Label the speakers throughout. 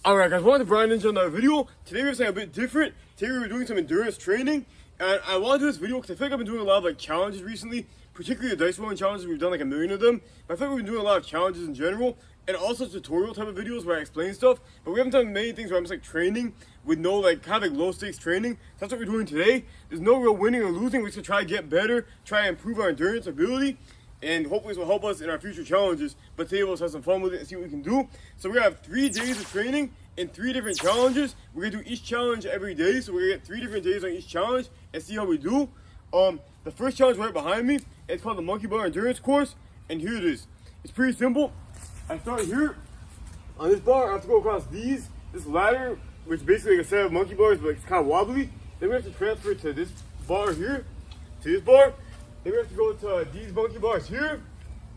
Speaker 1: Alright guys, welcome to Brianinja another video. Today we're something a bit different. Today we're doing some endurance training. And I want to do this video because I feel like I've been doing a lot of like challenges recently. Particularly the dice rolling challenges, we've done like a million of them. But I feel like we've been doing a lot of challenges in general. And also tutorial type of videos where I explain stuff. But we haven't done many things where I'm just like training with no like kind of like low stakes training. So that's what we're doing today. There's no real winning or losing. We're just gonna try to get better, try to improve our endurance ability. And hopefully this will help us in our future challenges. But today we'll just have some fun with it and see what we can do. So we're gonna have 3 days of training and 3 different challenges. We're gonna do each challenge every day. So we're gonna get 3 different days on each challenge and see how we do. The first challenge right behind me, it's called the Monkey Bar Endurance Course. And here it is. It's pretty simple. I start here on this bar. I have to go across this ladder, which basically like a set of monkey bars, but it's kind of wobbly. Then we have to transfer to this bar here, to this bar. Then we have to go to these monkey bars here,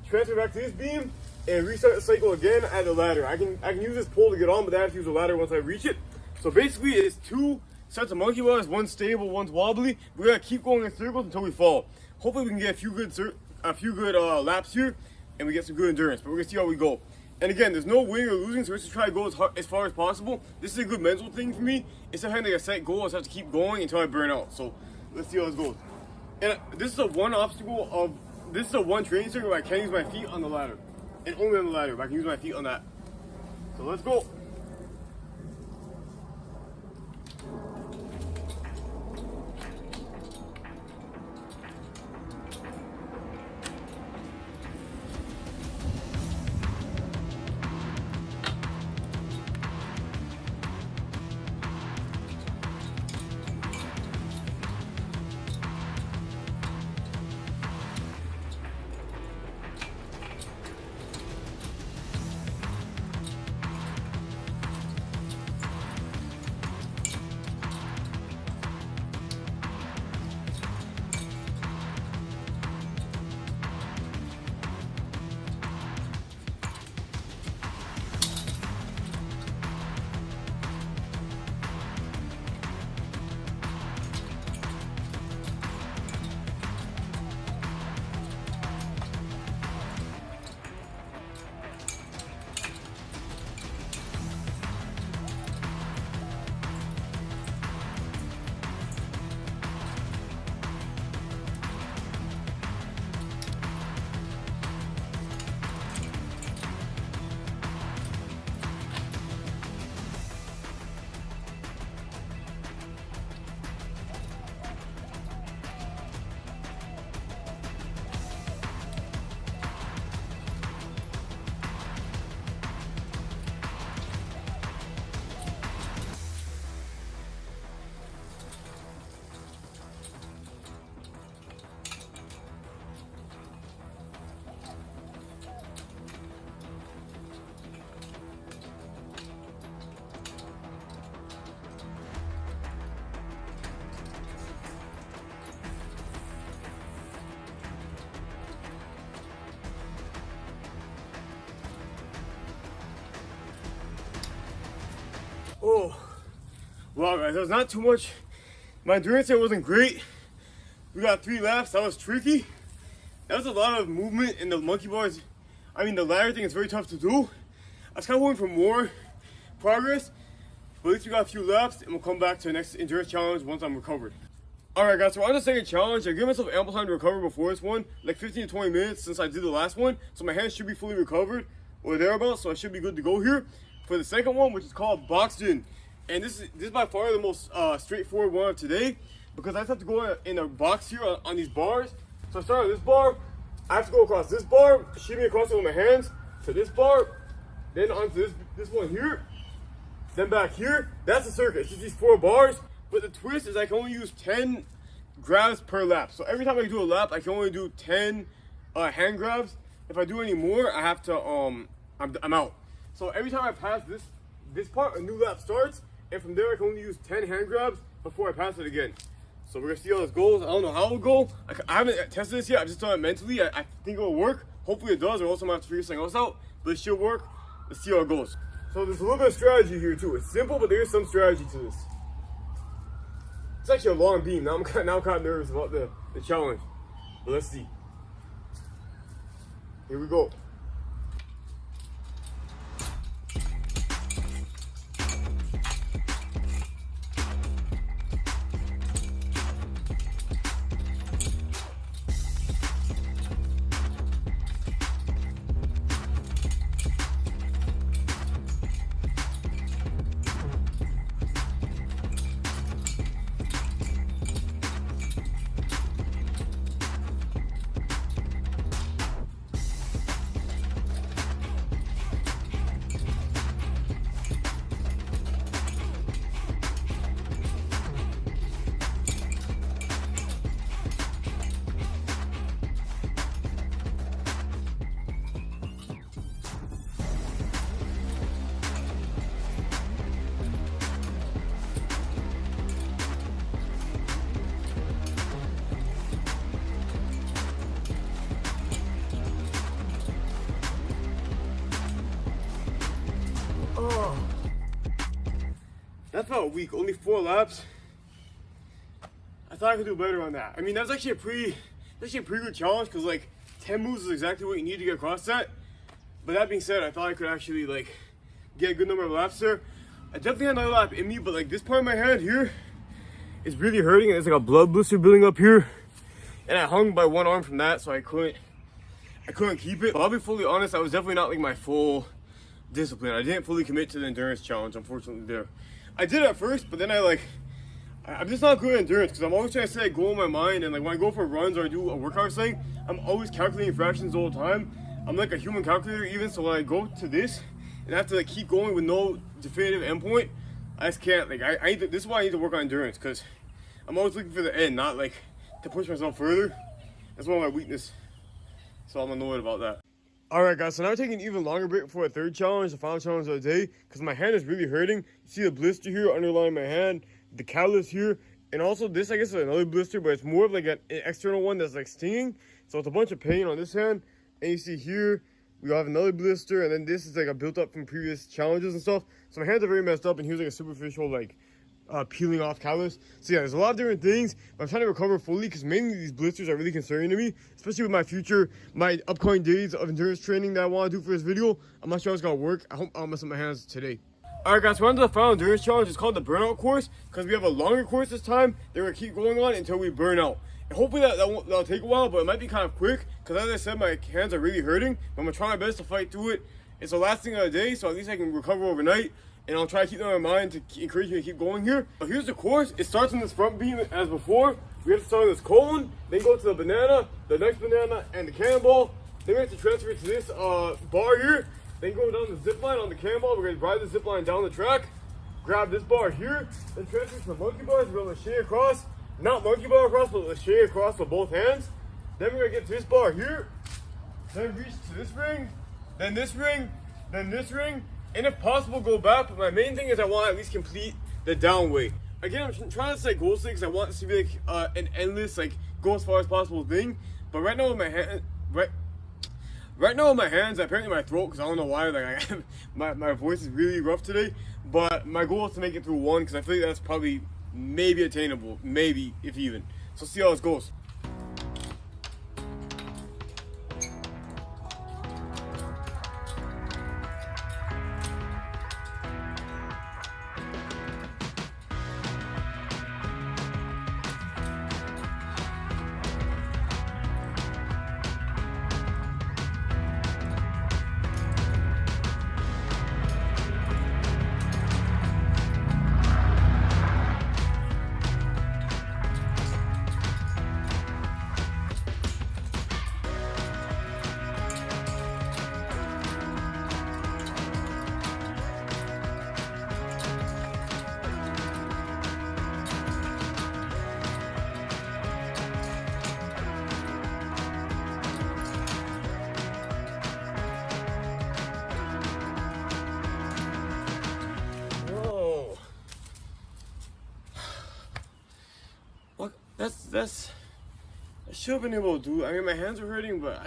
Speaker 1: transfer back to this beam, and restart the cycle again at the ladder. I can use this pole to get on, but I have to use the ladder once I reach it. So basically it's 2 sets of monkey bars, one's stable, one's wobbly. We're gonna keep going in circles until we fall. Hopefully we can get a few good laps here, and we get some good endurance, but we're gonna see how we go. And again, there's no winning or losing, so let's just try to go as far as possible. This is a good mental thing for me. Instead of having like a set goal, I just have to keep going until I burn out. So let's see how this goes. And this is the one training circuit where I can't use my feet on the ladder. And only on the ladder, but I can use my feet on that. So let's go. Oh, wow guys, that was not too much. My endurance here wasn't great. We got 3 laps, that was tricky. That was a lot of movement in the monkey bars. I mean, the ladder thing is very tough to do. I was kind of hoping for more progress, but at least we got a few laps and we'll come back to the next endurance challenge once I'm recovered. Alright guys, so on the second challenge, I gave myself ample time to recover before this one, like 15 to 20 minutes since I did the last one, so my hands should be fully recovered or thereabouts, so I should be good to go here for the second one, which is called boxed in. And this is by far the most straightforward one of today, because I just have to go in a box here on these bars. So I start on this bar, I have to go across this bar, shimmy across it with my hands to this bar, then onto this one here, then back here. That's the circuit. It's just these 4 bars, but the twist is I can only use 10 grabs per lap. So every time I do a lap, I can only do 10 hand grabs. If I do any more, I have to I'm out. So every time I pass this part, a new lap starts, and from there I can only use 10 hand grabs before I pass it again. So we're gonna see how this goes. I don't know how it'll go. I haven't tested this yet. I've just done it mentally. I think it'll work. Hopefully it does, or else I'm gonna have to figure something else out. But it should work. Let's see how it goes. So there's a little bit of strategy here too. It's simple, but there is some strategy to this. It's actually a long beam. Now I'm kind of nervous about the challenge. But let's see. Here we go. That's about a week, only 4 laps. I thought I could do better on that. I mean, that's actually a pretty good challenge because like 10 moves is exactly what you need to get across that. But that being said, I thought I could actually like get a good number of laps there. I definitely had another lap in me, but like this part of my hand here is really hurting. There's like a blood blister building up here, and I hung by one arm from that, so I couldn't keep it. But I'll be fully honest, I was definitely not like my full discipline. I didn't fully commit to the endurance challenge, unfortunately. There, I did at first, but then I'm just not good at endurance because I'm always trying to set a goal in my mind, and like when I go for runs or I do a workout thing, I'm always calculating fractions all the time. I'm like a human calculator even, so when I go to this and I have to like keep going with no definitive endpoint, I just can't. Like I need to, this is why I need to work on endurance, because I'm always looking for the end, not like to push myself further. That's one of my weaknesses, so I'm annoyed about that. Alright guys, so now we're taking an even longer break before a third challenge, the final challenge of the day, because my hand is really hurting. You see the blister here underlying my hand, the callus here, and also this I guess is another blister, but it's more of like an external one that's like stinging. So it's a bunch of pain on this hand, and you see here we have another blister, and then this is like a built up from previous challenges and stuff. So my hands are very messed up, and here's like a superficial like peeling off callus. So yeah, there's a lot of different things, but I'm trying to recover fully because mainly these blisters are really concerning to me, especially with my upcoming days of endurance training that I want to do for this video. I'm not sure how it's gonna work. I hope I'll mess up my hands today. Alright guys, so we're on to the final endurance challenge. It's called the burnout course because we have a longer course this time. They're gonna keep going on until we burn out. And hopefully that'll take a while, but it might be kind of quick because as I said, my hands are really hurting. But I'm gonna try my best to fight through it. It's the last thing of the day, so at least I can recover overnight. And I'll try to keep that in my mind to encourage me to keep going here. But here's the course. It starts in this front beam as before. We have to start on this cone, then go to the banana, the next banana, and the cannonball. Then we have to transfer it to this bar here. Then go down the zip line on the cannonball. We're gonna ride the zip line down the track. Grab this bar here. Then transfer to the monkey bars. We're gonna lachet across. Not monkey bar across, but lachet across with both hands. Then we're gonna get to this bar here. Then reach to this ring. Then this ring. Then this ring. And if possible, go back. But my main thing is I want to at least complete the down way. Again, I'm trying to set goals because I want this to be like an endless, like go as far as possible thing. But right now with my hand, right now with my hands, apparently my throat, because I don't know why, like my voice is really rough today. But my goal is to make it through one because I feel like that's probably maybe attainable, maybe if even. So see how this goes. I should have been able to do it. I mean, my hands are hurting, but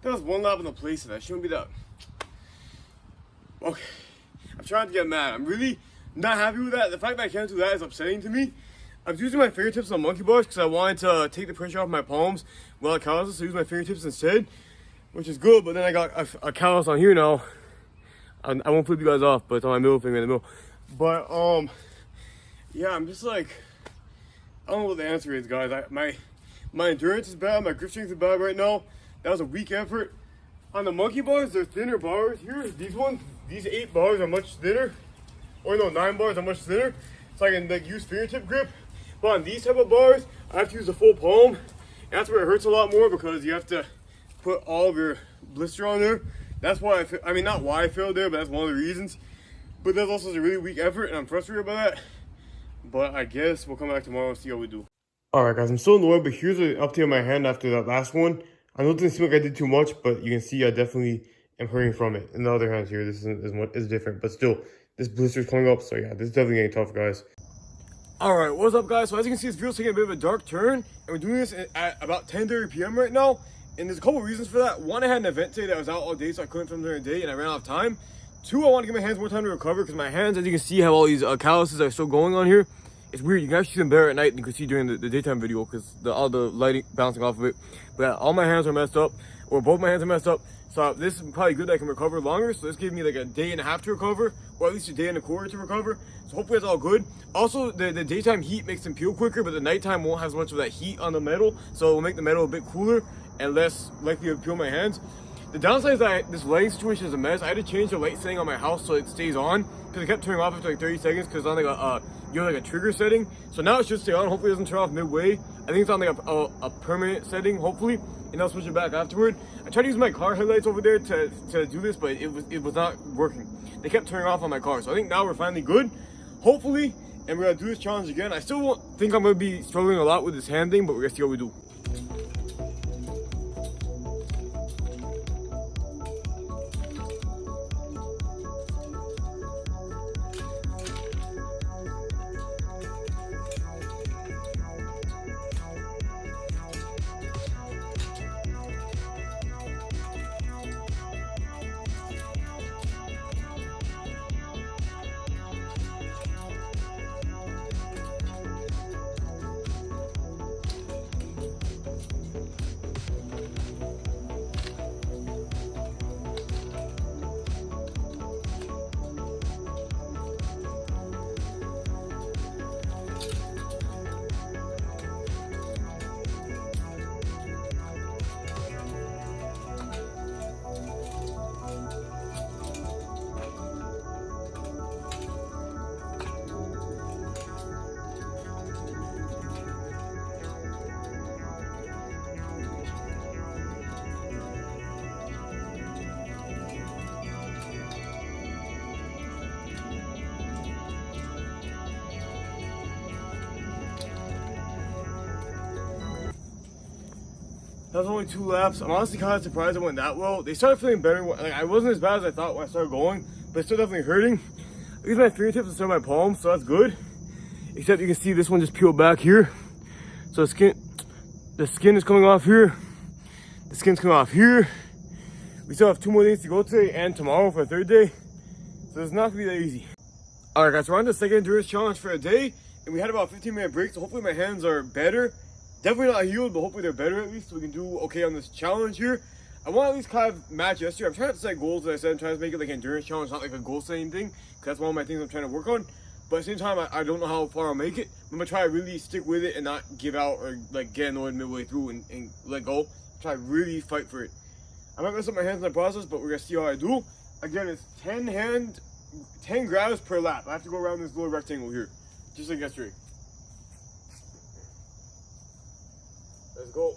Speaker 1: that was one lap on the Playset. I shouldn't be that. Okay, I'm trying to get mad. I'm really not happy with that. The fact that I can't do that is upsetting to me. I'm using my fingertips on monkey bars because I wanted to take the pressure off my palms while it calluses, so I use my fingertips instead, which is good. But then I got a callus on here now. I won't flip you guys off, but it's on my middle finger in the middle. But yeah, I'm just like, I don't know what the answer is, guys. My endurance is bad. My grip strength is bad right now. That was a weak effort. On the monkey bars, there's thinner bars here. These 8 bars are much thinner. Or no, 9 bars are much thinner. So I can like use fingertip grip. But on these type of bars, I have to use the full palm. And that's where it hurts a lot more because you have to put all of your blister on there. That's why I mean, not why I failed there, but that's one of the reasons. But that's also a really weak effort, and I'm frustrated by that. But I guess we'll come back tomorrow and see how we do. Alright guys, I'm still annoyed, but here's an update on my hand after that last one. I know it didn't seem like I did too much, but you can see I definitely am hurting from it. In the other hand here, this is different, but still, this blister is coming up, so yeah, this is definitely getting tough, guys. Alright, what's up, guys? So as you can see, this video's taking a bit of a dark turn, and we're doing this at about 10:30 p.m. right now. And there's a couple reasons for that. One, I had an event today that was out all day, so I couldn't film during the day, and I ran out of time. 2, I want to give my hands more time to recover because my hands, as you can see, have all these calluses that are still going on here. It's weird. You can actually see them better at night than you can see during the daytime video because all the lighting bouncing off of it. But yeah, all my hands are messed up, or both my hands are messed up. So this is probably good that I can recover longer. So this gave me like a day and a half to recover, or at least a day and a quarter to recover. So hopefully it's all good. Also, the daytime heat makes them peel quicker, but the nighttime won't have as much of that heat on the metal. So it will make the metal a bit cooler and less likely to peel my hands. The downside is that this lighting situation is a mess. I had to change the light setting on my house so it stays on because it kept turning off after like 30 seconds because it's on like you have like a trigger setting. So now it should stay on. Hopefully it doesn't turn off midway. I think it's on like a permanent setting, hopefully, and I'll switch it back afterward. I tried to use my car headlights over there to do this, but it was not working. They kept turning off on my car. So I think now we're finally good, hopefully, and we're gonna do this challenge again. I still won't think I'm gonna be struggling a lot with this hand thing, but we're gonna see how we do. That was only 2 laps. I'm honestly kind of surprised it went that well. They started feeling better. Like, I wasn't as bad as I thought when I started going, but it's still definitely hurting. I use my fingertips instead of my palms, so that's good. Except you can see this one just peeled back here. So the skin is coming off here. The skin's coming off here. We still have 2 more days to go today and tomorrow for a 3rd day. So it's not gonna be that easy. All right, guys, we're on the 2nd endurance challenge for a day, and we had about a 15-minute break, so hopefully my hands are better. Definitely not healed, but hopefully they're better at least, so we can do okay on this challenge here. I want to at least kind of match yesterday. I'm trying to set goals, as I said. I'm trying to make it like an endurance challenge, not like a goal-setting thing, because that's one of my things I'm trying to work on. But at the same time, I don't know how far I'll make it. I'm going to try to really stick with it and not give out or like get annoyed midway through and let go. Try to really fight for it. I might mess up my hands in the process, but we're going to see how I do. Again, it's 10 grabs per lap. I have to go around this little rectangle here, just like yesterday. Let's go.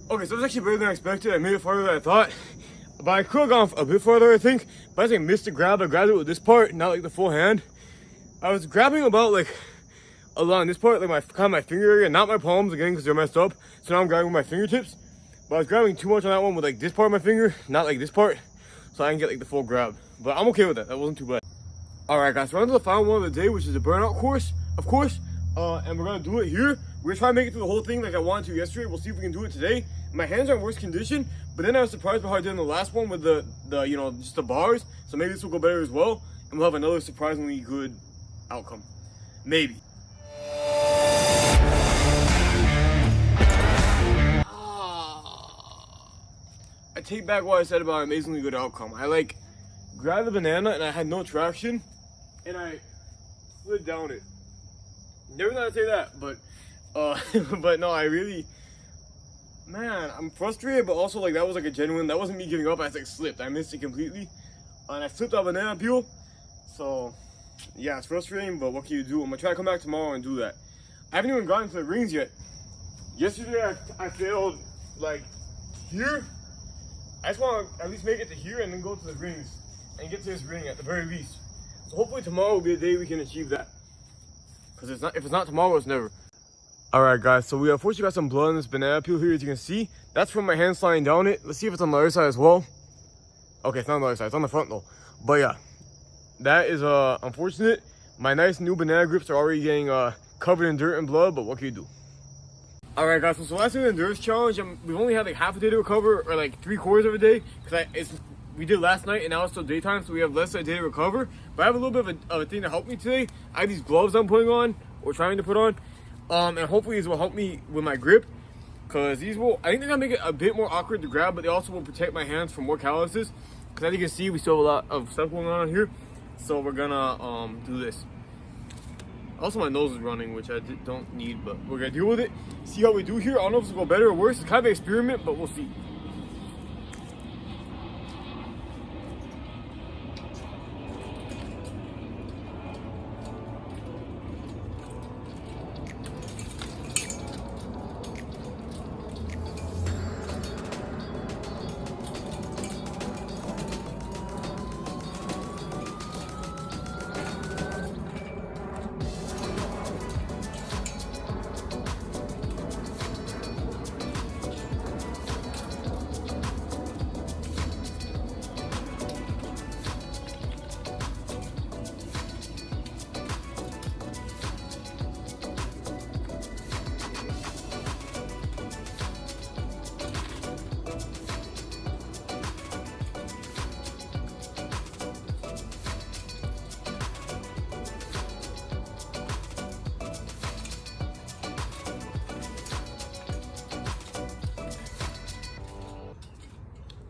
Speaker 1: Okay, so it was actually better than I expected. I made it farther than I thought. But I could have gone a bit farther, I think. But I think I missed the grab. I grabbed it with this part, not like the full hand. I was grabbing about like along this part, like my kind of my finger area, not my palms again because they're messed up. So now I'm grabbing with my fingertips. But I was grabbing too much on that one with like this part of my finger, not like this part. So I didn't get like the full grab. But I'm okay with that. That wasn't too bad. Alright guys, so we're on to the final one of the day, which is the burnout course, of course. And we're gonna do it here. We're gonna try to make it through the whole thing like I wanted to yesterday. We'll see if we can do it today. My hands are in worse condition, but then I was surprised by how I did in the last one with the you know, just the bars. So maybe this will go better as well. And we'll have another surprisingly good outcome. Maybe. I take back what I said about amazingly good outcome. I like grabbed the banana and I had no traction and I slid down it. Never thought I'd say that, but but no, I really, man, I'm frustrated, but also like that was like a genuine, that wasn't me giving up. I just like slipped. I missed it completely. And I slipped on banana peel. So yeah, it's frustrating, but what can you do? I'm gonna try to come back tomorrow and do that. I haven't even gotten to the rings yet. Yesterday I failed like here. I just want to at least make it to here and then go to the rings and get to this ring at the very least. So hopefully tomorrow will be a day we can achieve that. Because if it's not tomorrow, it's never. Alright guys, so we unfortunately got some blood on this banana peel here, as you can see. That's from my hand sliding down it. Let's see if it's on the other side as well. Okay, it's not on the other side, it's on the front though. But yeah, that is unfortunate. My nice new banana grips are already getting covered in dirt and blood, but what can you do? Alright guys, so last day of the endurance challenge, we've only had like half a day to recover, or like 3/4 of a day, because we did last night and now it's still daytime, so we have less than a day to recover. But I have a little bit of a thing to help me today. I have these gloves I'm putting on, or trying to put on, and hopefully these will help me with my grip, because these will, I think they're gonna make it a bit more awkward to grab, but they also will protect my hands from more calluses, because as you can see, we still have a lot of stuff going on here, so we're gonna do this. Also, my nose is running, which I don't need, but we're gonna deal with it. See how we do here. I don't know if it's gonna go better or worse. It's kind of an experiment, but we'll see.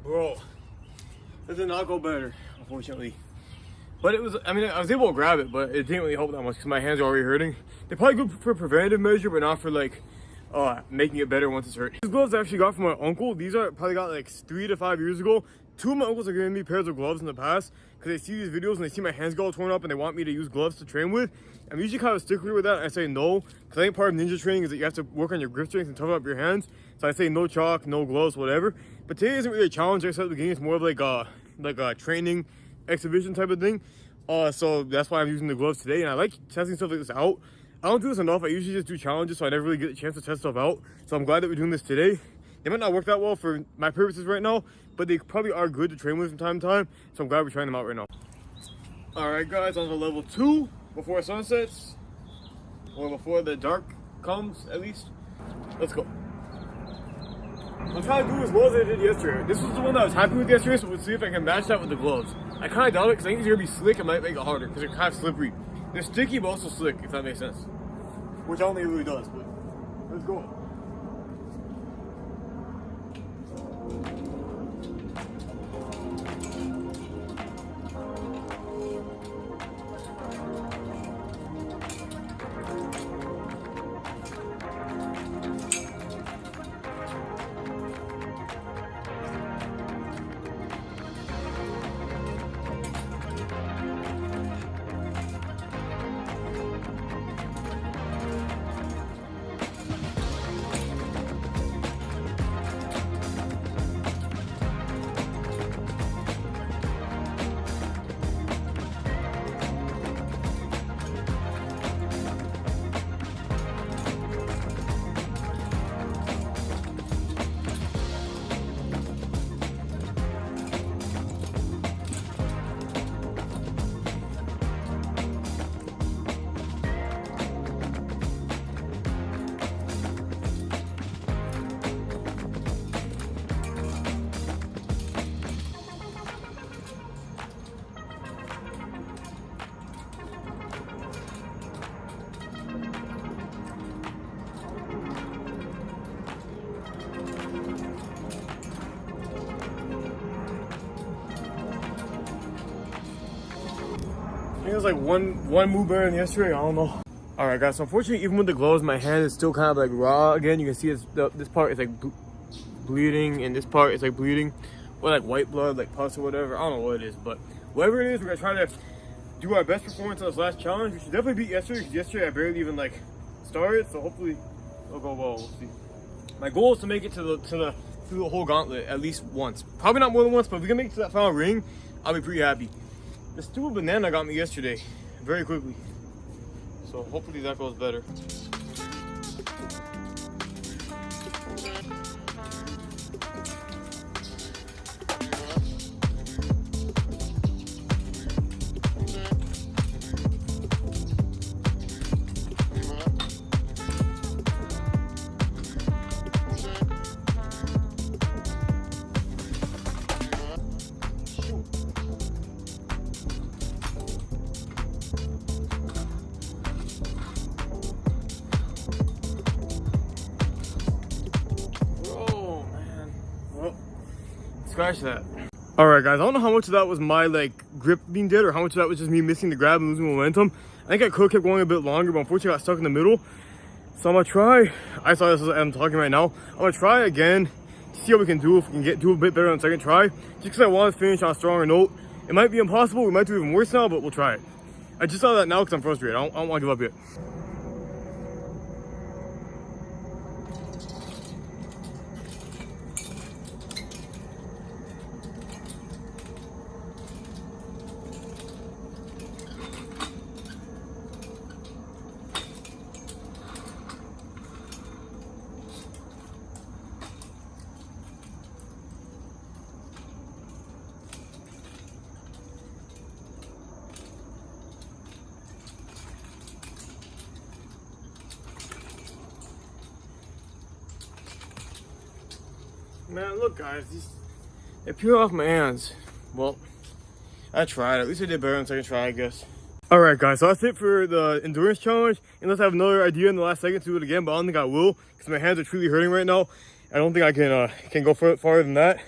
Speaker 1: Bro, it did not go better, unfortunately. But it was, I mean, I was able to grab it, but it didn't really help that much because my hands are already hurting. They're probably good for preventative measure, but not for like making it better once it's hurt. These gloves I actually got from my uncle. These are probably got like 3 to 5 years ago. 2 of my uncles are giving me pairs of gloves in the past because they see these videos and they see my hands get all torn up and they want me to use gloves to train with. I'm usually kind of a stickler with that. I say no, because I think part of ninja training is that you have to work on your grip strength and toughen up your hands. So I say no chalk, no gloves, whatever. But today isn't really a challenge. Like I said at the beginning, it's more of like a training exhibition type of thing. So that's why I'm using the gloves today. And I like testing stuff like this out. I don't do this enough. I usually just do challenges, so I never really get a chance to test stuff out. So I'm glad that we're doing this today. They might not work that well for my purposes right now, but they probably are good to train with from time to time. So I'm glad we're trying them out right now. All right, guys, on to level 2 before sunsets, or before the dark comes, at least. Let's go. I'm trying to do as well as I did yesterday. This was the one that I was happy with yesterday, so we'll see if I can match that with the gloves. I kind of doubt it because I think these are going to be slick and might make it harder because they're kind of slippery. They're sticky but also slick, if that makes sense. Which I don't think it really does, but let's go. think it's like one move better than yesterday. I don't know. All right, guys. So unfortunately, even with the gloves, my hand is still kind of like raw again. You can see this part is like bleeding, and this part is like bleeding, or like white blood, like pus or whatever. I don't know what it is, but whatever it is, we're gonna try to do our best performance on this last challenge. We should definitely beat yesterday, because yesterday I barely even like started. So hopefully it'll go well. We'll see. My goal is to make it through the whole gauntlet at least once. Probably not more than once, but if we can make it to that final ring, I'll be pretty happy. The stupid banana got me yesterday very quickly, so hopefully that goes better. Scratch that. All right, guys, I don't know how much of that was my like grip being dead or how much of that was just me missing the grab and losing momentum. I think I could have kept going a bit longer, but unfortunately I got stuck in the middle. So I'm gonna try. I saw this as I'm talking right now. I'm gonna try again to see how we can do, if we can do a bit better on the second try, just because I want to finish on a stronger note. It might be impossible, we might do even worse now, but we'll try it. I just saw that now because I'm frustrated. I don't want to give up yet. Man, look, guys, they peel off my hands. Well, I tried. At least I did better on the second try, I guess. All right, guys, so that's it for the endurance challenge. Unless I have another idea in the last second to do it again, but I don't think I will, because my hands are truly hurting right now. I don't think I can go farther than that.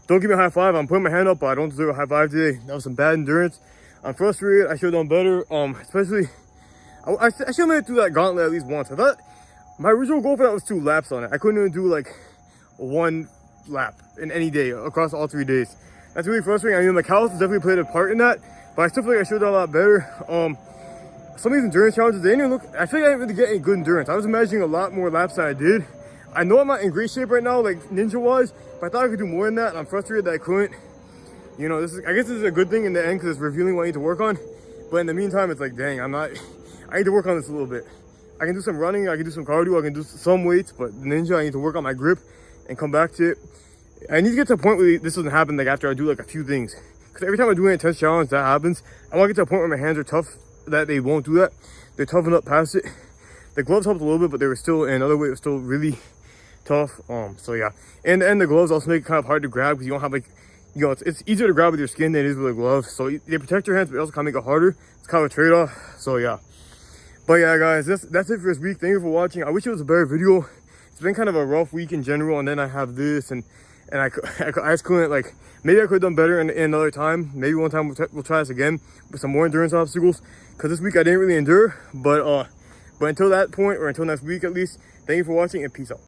Speaker 1: Don't give me a high five. I'm putting my hand up, but I don't deserve a high five today. That was some bad endurance. I'm frustrated. I should have done better. Especially, I should have made it through that gauntlet at least once. I thought my original goal for that was 2 laps on it. I couldn't even do like 1 lap in any day across all 3 days. That's really frustrating. I mean, my callus has definitely played a part in that, but I still feel like I should have done a lot better. Some of these endurance challenges, they didn't even look, I feel like I didn't really get any good endurance. I was imagining a lot more laps than I did. I know I'm not in great shape right now, like ninja wise, but I thought I could do more than that, and I'm frustrated that I couldn't. You know, I guess this is a good thing in the end because it's revealing what I need to work on. But in the meantime, it's like, dang, I need to work on this a little bit. I can do some running, I can do some cardio, I can do some weights, but ninja, I need to work on my grip and come back to it. I need to get to a point where this doesn't happen like after I do like a few things. Because every time I do an intense challenge, that happens. I want to get to a point where my hands are tough, that they won't do that. They're toughened up past it. The gloves helped a little bit, but they were still, in another way, it was still really tough. So yeah. And the gloves also make it kind of hard to grab because you don't have like, you know, it's easier to grab with your skin than it is with a glove. So they protect your hands, but they also kind of make it harder. It's kind of a trade-off. So yeah. But yeah, guys, that's it for this week. Thank you for watching. I wish it was a better video. It's been kind of a rough week in general, and then I have this, and I just couldn't, like, maybe I could have done better in another time. Maybe one time we'll try this again with some more endurance obstacles, because this week I didn't really endure. But until that point, or until next week at least, thank you for watching, and peace out.